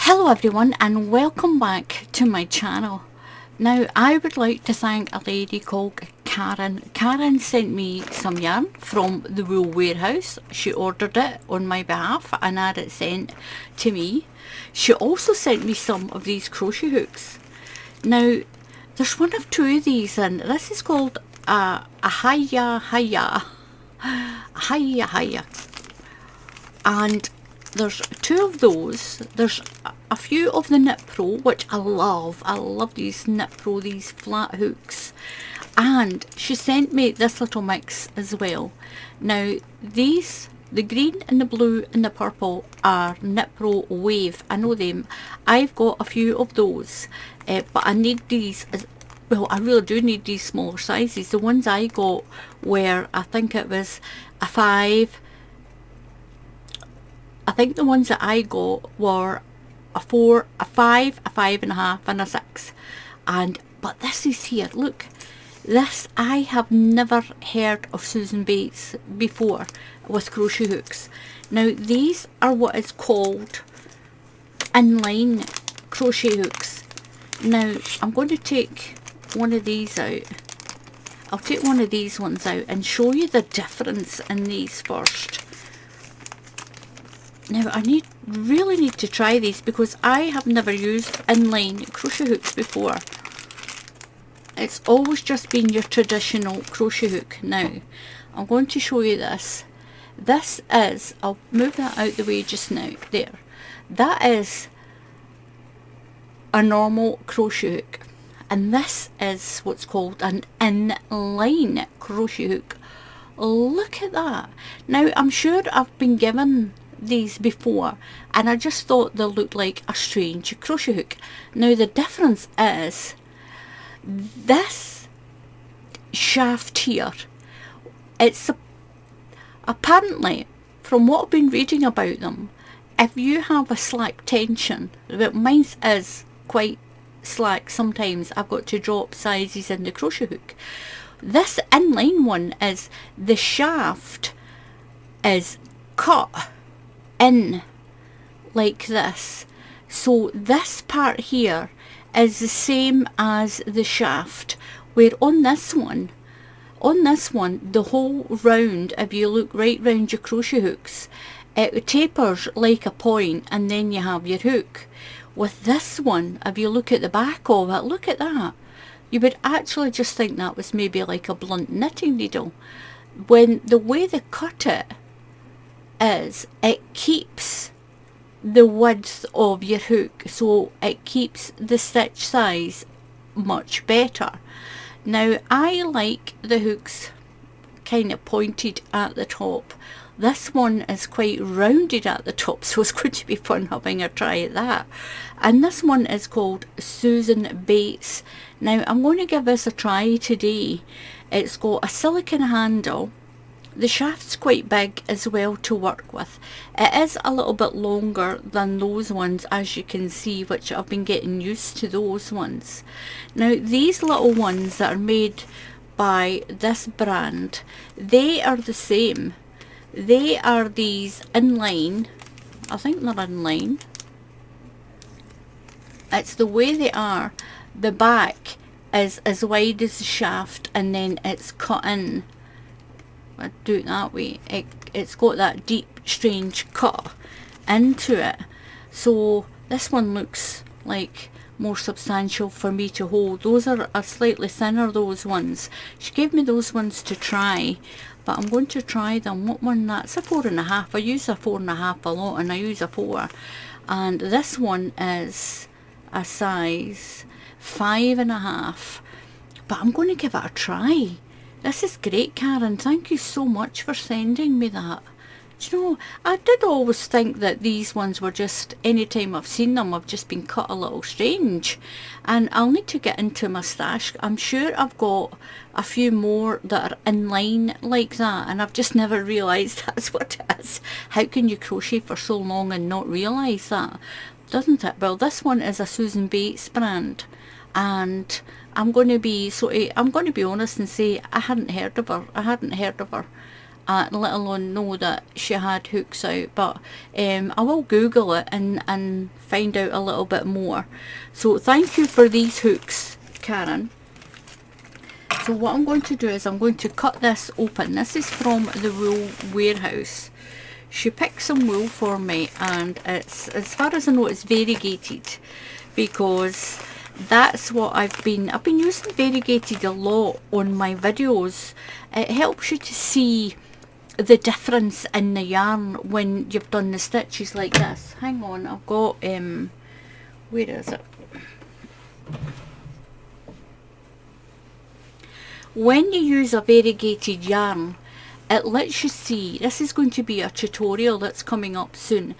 Hello everyone and welcome back to my channel. Now I would like to thank a lady called Karen. Karen sent me some yarn from the Wool Warehouse. She ordered it on my behalf and had it sent to me. She also sent me some of these crochet hooks. Now there's one of two of these, and this is called a Hiya, and there's two of those. There's a few of the Knit Pro, which I love. I love these Knit Pro, these flat hooks. And she sent me this little mix as well. Now these, the green and the blue and the purple, are Knit Pro Wave. I know them. I've got a few of those, but I need these as well. I really do need these smaller sizes. The ones I got were, I think it was a 5. I think the ones that I got were a 4, a 5, a 5.5 and a 6. But this is here, look. This, I have never heard of Susan Bates before with crochet hooks. Now these are what is called inline crochet hooks. Now I'm going to take one of these out. I'll take one of these ones out and show you the difference in these first. Now I really need to try these because I have never used inline crochet hooks before. It's always just been your traditional crochet hook. Now I'm going to show you this. This is, I'll move that out the way just now, there. That is a normal crochet hook, and this is what's called an inline crochet hook. Look at that. Now I'm sure I've been given these before and I just thought they looked like a strange crochet hook. Now the difference is this shaft here, it's apparently, from what I've been reading about them, if you have a slack tension, but mine is quite slack sometimes, I've got to drop sizes in the crochet hook. This inline one is, the shaft is cut in like this, so this part here is the same as the shaft, where on this one the whole round, if you look right round your crochet hooks, it tapers like a point and then you have your hook. With this one, if you look at the back of it, look at that, you would actually just think that was maybe like a blunt knitting needle, when the way they cut it is, it keeps the width of your hook, so it keeps the stitch size much better. Now I like the hooks kind of pointed at the top. This one is quite rounded at the top, so it's going to be fun having a try at that. And this one is called Susan Bates. Now I'm going to give this a try today. It's got a silicone handle. The shaft's quite big as well to work with. It is a little bit longer than those ones, as you can see, which I've been getting used to those ones. Now these little ones that are made by this brand, they are the same. They are these inline, I think they're inline. It's the way they are. The back is as wide as the shaft and then it's cut in. I do it that way. It's got that deep strange cut into it, so this one looks like more substantial for me to hold. Those are slightly thinner, those ones. She gave me those ones to try, but I'm going to try them. What one? That's a 4.5. I use a 4.5 a lot and I use a 4, and this one is a size 5.5, but I'm going to give it a try. This is great, Karen. Thank you so much for sending me that. Do you know, I did always think that these ones were just, anytime I've seen them, I've just been cut a little strange. And I'll need to get into my stash. I'm sure I've got a few more that are in line like that, and I've just never realised that's what it is. How can you crochet for so long and not realise that? Doesn't it? Well, this one is a Susan Bates brand, and I'm going to be honest and say I hadn't heard of her. let alone know that she had hooks out. But I will Google it and find out a little bit more. So thank you for these hooks, Karen. So what I'm going to do is I'm going to cut this open. This is from the Wool Warehouse. She picked some wool for me, and it's, as far as I know, it's variegated, because that's what I've been using variegated a lot on my videos. It helps you to see the difference in the yarn when you've done the stitches like this. Hang on, I've got where is it? When you use a variegated yarn, it lets you see, this is going to be a tutorial that's coming up soon,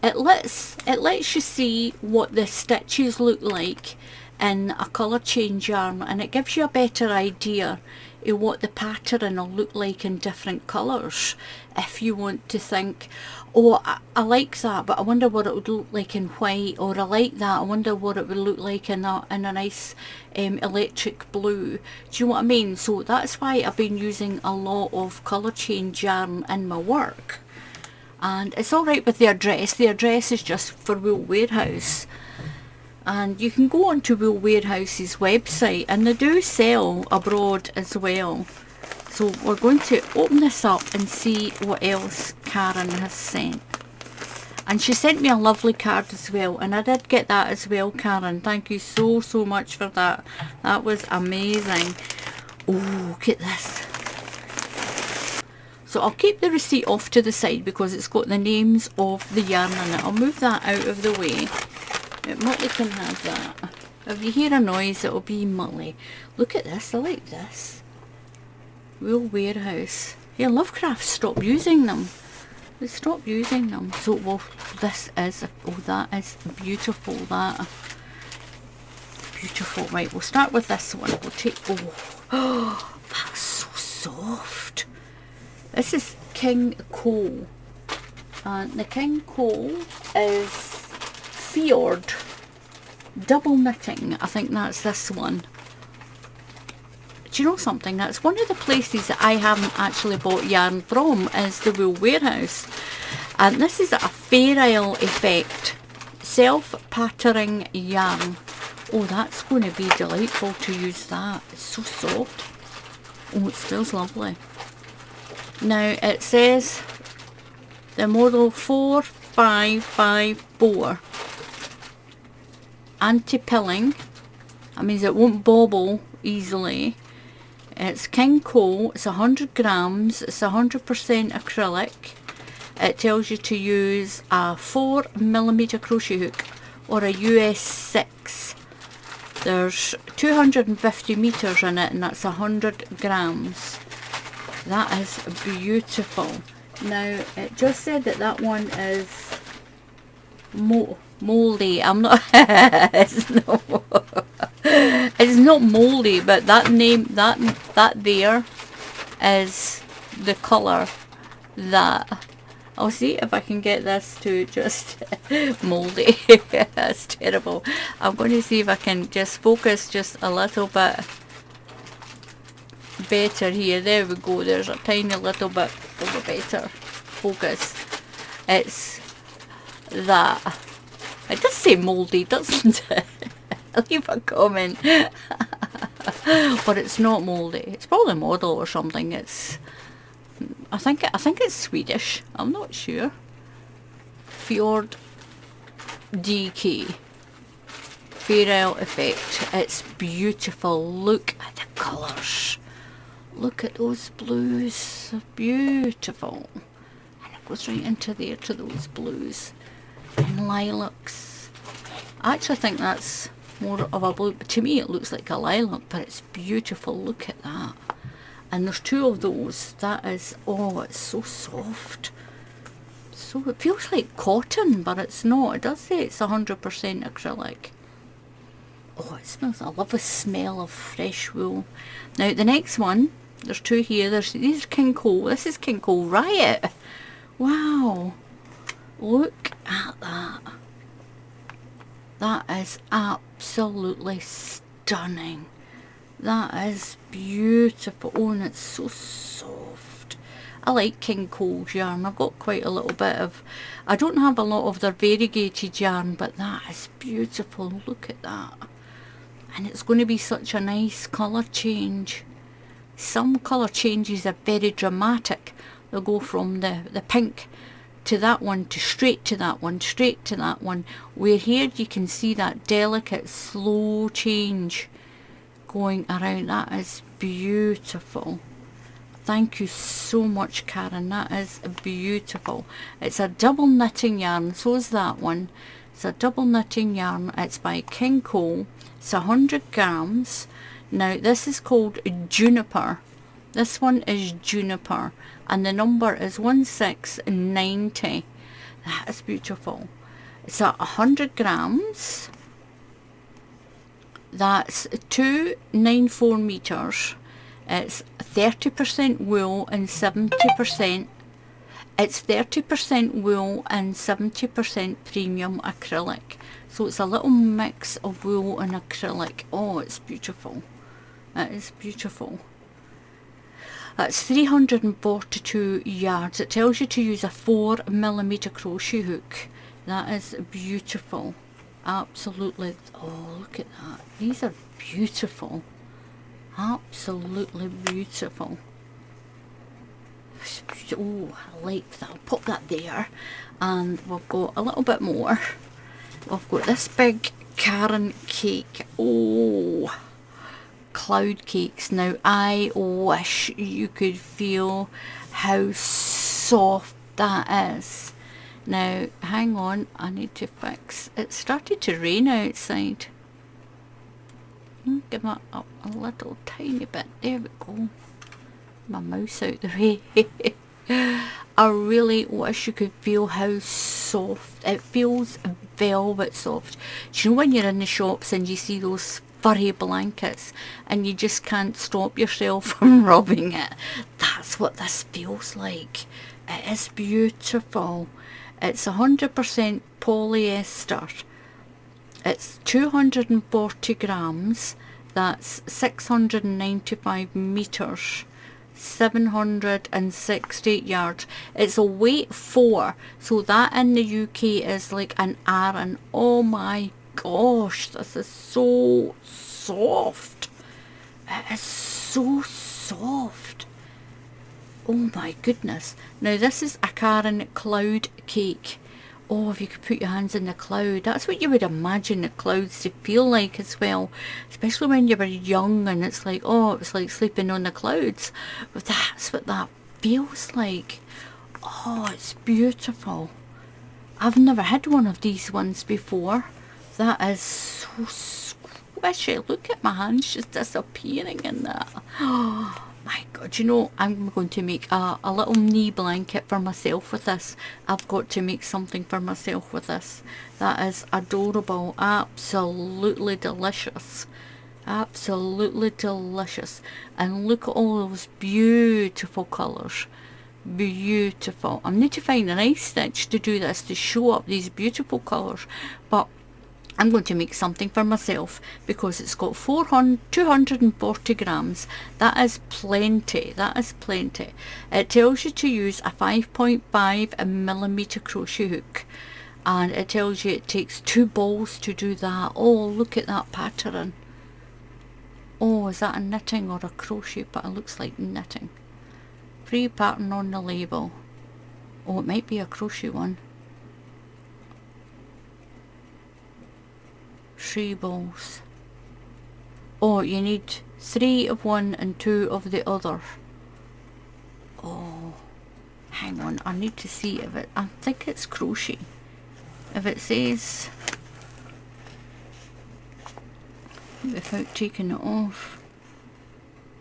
it lets you see what the stitches look like in a colour change yarn, and it gives you a better idea of what the pattern will look like in different colours. If you want to think, oh, I like that, but I wonder what it would look like in white, or I like that, I wonder what it would look like in a nice electric blue. Do you know what I mean? So that's why I've been using a lot of colour change yarn in my work. And it's alright with the address. The address is just for Wool Warehouse. And you can go onto Wool Warehouse's website, and they do sell abroad as well. So we're going to open this up and see what else Karen has sent. And she sent me a lovely card as well, and I did get that as well, Karen. Thank you so much for that. That was amazing. Oh, look at this. So I'll keep the receipt off to the side because it's got the names of the yarn in it. I'll move that out of the way. Muttley can have that. If you hear a noise, it'll be Muttley. Look at this, I like this. Wool Warehouse. Yeah, Lovecraft stopped using them. They stopped using them. So, well, this is, oh, that is beautiful, that. Beautiful. Right, we'll start with this one. We'll take, oh, that's so soft. This is King Cole. And the King Cole is Fjord double knitting. I think that's this one. Do you know something? That's one of the places that I haven't actually bought yarn from, is the Wool Warehouse. And this is a Fair Isle Effect self-patterning yarn. Oh, that's going to be delightful to use that. It's so soft. Oh, it smells lovely. Now it says the model 4554. Anti-pilling. That means it won't bobble easily. It's King Cole. It's 100 grams. It's 100% acrylic. It tells you to use a 4mm crochet hook or a US 6. There's 250 meters in it, and that's 100 grams. That is beautiful. Now it just said that that one is moldy. I'm not it's not moldy, but that name, that there is the colour that, I'll see if I can get this to just moldy. That's terrible. I'm going to see if I can just focus just a little bit better here. There we go. There's a tiny little bit of a better focus. It's that. It does say mouldy, doesn't it? Leave a comment. But it's not mouldy. It's probably model or something. It's, I think it's Swedish. I'm not sure. Fjord DK. Fair Isle Effect. It's beautiful. Look at the colours. Look at those blues. They're beautiful. And it goes right into there to those blues. And lilacs. I actually think that's more of a blue. To me it looks like a lilac, but it's beautiful. Look at that. And there's two of those. That is, oh, it's so soft. So it feels like cotton, but it's not. It does say it's 100% acrylic. Oh, it smells, I love the smell of fresh wool. Now the next one, there's two here. These are King Cole. This is King Cole Riot. Wow. Look at that. That is absolutely stunning. That is beautiful. Oh, and it's so soft. I like King Cole's yarn. I've got quite a little bit of, I don't have a lot of their variegated yarn, but that is beautiful. Look at that. And it's going to be such a nice colour change. Some colour changes are very dramatic. They'll go from the pink to that one, to straight to that one, straight to that one. Where here you can see that delicate slow change going around. That is beautiful. Thank you so much, Karen. That is beautiful. It's a double knitting yarn. So is that one. It's a double knitting yarn. It's by King Cole. It's 100 grams. Now this is called Juniper. This one is Juniper. And the number is 1690. That is beautiful. It's at 100 grams. That's 294 meters. It's 30% wool and 70%. It's 30% wool and 70% premium acrylic. So it's a little mix of wool and acrylic. Oh, it's beautiful. That is beautiful. That's 342 yards. It tells you to use a 4mm crochet hook. That is beautiful. Absolutely. Oh, look at that. These are beautiful. Absolutely beautiful. Oh, I like that. I'll pop that there. And we've got a little bit more. We've got this big Karen cake. Oh, cloud cakes. Now I wish you could feel how soft that is. Now hang on, I need to fix, it started to rain outside. Give that up a little tiny bit. There we go. My mouse out the way. I really wish you could feel how soft it feels. Velvet soft. Do you know when you're in the shops and you see those furry blankets and you just can't stop yourself from rubbing it? That's what this feels like. It is beautiful. It's 100% polyester. It's 240 grams. That's 695 meters. 768 yards. It's a weight 4, so that in the UK is like an Aran. Oh my gosh, this is so soft. It is so soft. Oh my goodness. Now this is a Karen cloud cake. Oh, if you could put your hands in the cloud. That's what you would imagine the clouds to feel like as well. Especially when you were young and it's like, oh, it's like sleeping on the clouds. But that's what that feels like. Oh, it's beautiful. I've never had one of these ones before. That is so squishy. Look at my hands just disappearing in that. Oh my god, you know, I'm going to make a little knee blanket for myself with this. I've got to make something for myself with this. That is adorable. Absolutely delicious. Absolutely delicious. And look at all those beautiful colours. Beautiful. I need to find a nice stitch to do this, to show up these beautiful colours. But I'm going to make something for myself because it's got 240 grams. That is plenty. That is plenty. It tells you to use a 5.5mm crochet hook. And it tells you it takes 2 balls to do that. Oh, look at that pattern. Oh, is that a knitting or a crochet? But it looks like knitting. Free pattern on the label. Oh, it might be a crochet one. 3 balls. Oh, you need 3 of one and 2 of the other. Oh, hang on, I need to see if it, I think it's crochet. If it says, without taking it off.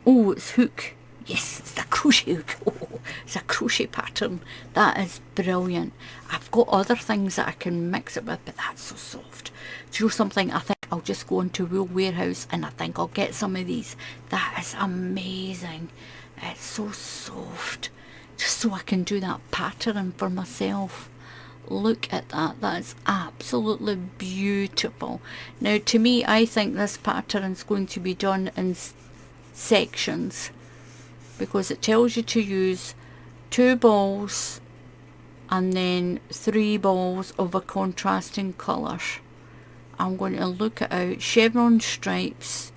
Oh, it's hook. Yes, it's the crochet hook. Oh, it's a crochet pattern. That is brilliant. I've got other things that I can mix it with, but that's so soft. Do you know something? I think I'll just go into Wool Warehouse and I think I'll get some of these. That is amazing. It's so soft. Just so I can do that pattern for myself. Look at that. That is absolutely beautiful. Now, to me, I think this pattern is going to be done in sections, because it tells you to use 2 balls and then 3 balls of a contrasting colour. I'm going to look it out. Chevron stripes,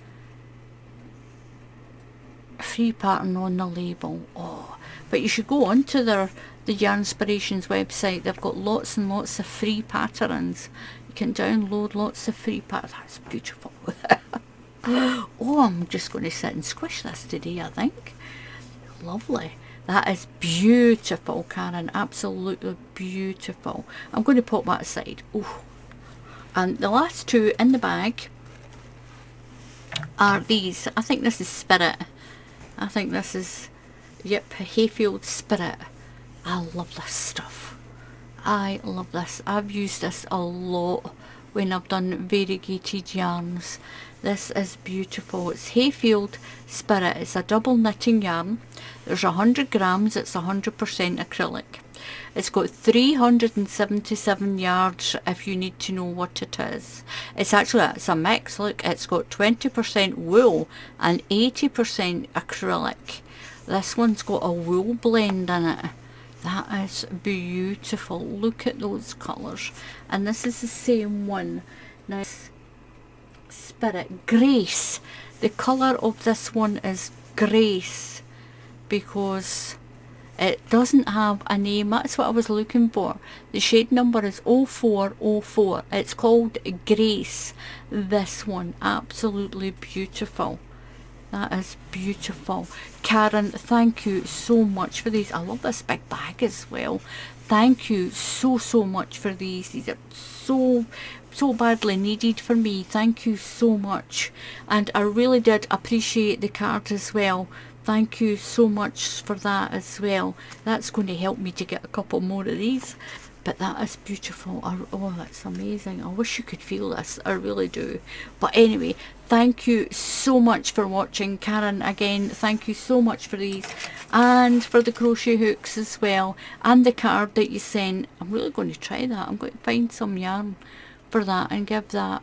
free pattern on the label. Oh, but you should go onto the Yarnspirations website. They've got lots and lots of free patterns. You can download lots of free patterns. That's beautiful. Oh, I'm just going to sit and squish this today, I think. Lovely. That is beautiful, Karen. Absolutely beautiful. I'm going to pop that aside. Oh. And the last 2 in the bag are these. I think this is Spirit. I think this is, yep, Hayfield Spirit. I love this stuff. I love this. I've used this a lot when I've done variegated yarns. This is beautiful. It's Hayfield Spirit. It's a double knitting yarn. There's 100 grams. It's 100% acrylic. It's got 377 yards if you need to know what it is. It's a mix. Look, it's got 20% wool and 80% acrylic. This one's got a wool blend in it. That is beautiful. Look at those colours. And this is the same one. Now, Spirit Grace. The colour of this one is Grace because it doesn't have a name. That's what I was looking for. The shade number is 0404. It's called Grace. This one, absolutely beautiful. That is beautiful. Karen, thank you so much for these. I love this big bag as well. Thank you so much for these. These are so badly needed for me. Thank you so much. And I really did appreciate the card as well. Thank you so much for that as well. That's going to help me to get a couple more of these. But that is beautiful. Oh, that's amazing. I wish you could feel this. I really do. But anyway, thank you so much for watching. Karen, again, thank you so much for these. And for the crochet hooks as well. And the card that you sent. I'm really going to try that. I'm going to find some yarn for that and give that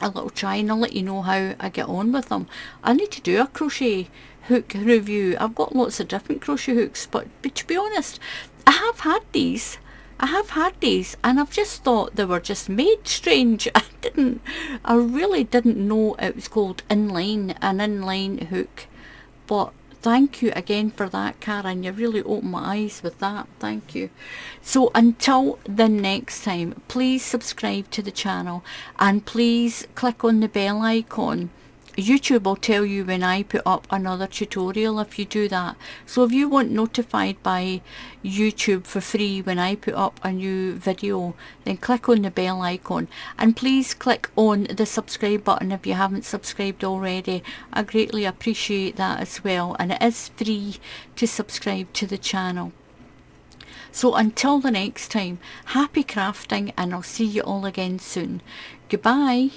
a little try. And I'll let you know how I get on with them. I need to do a crochet hook review. I've got lots of different crochet hooks. But to be honest, I have had these and I've just thought they were just made strange. I really didn't know it was called Inline, an inline hook. But thank you again for that, Karen. You really opened my eyes with that. Thank you. So until the next time, please subscribe to the channel and please click on the bell icon. YouTube will tell you when I put up another tutorial if you do that. So if you want notified by YouTube for free when I put up a new video, then click on the bell icon. And please click on the subscribe button if you haven't subscribed already. I greatly appreciate that as well. And it is free to subscribe to the channel. So until the next time, happy crafting, and I'll see you all again soon. Goodbye.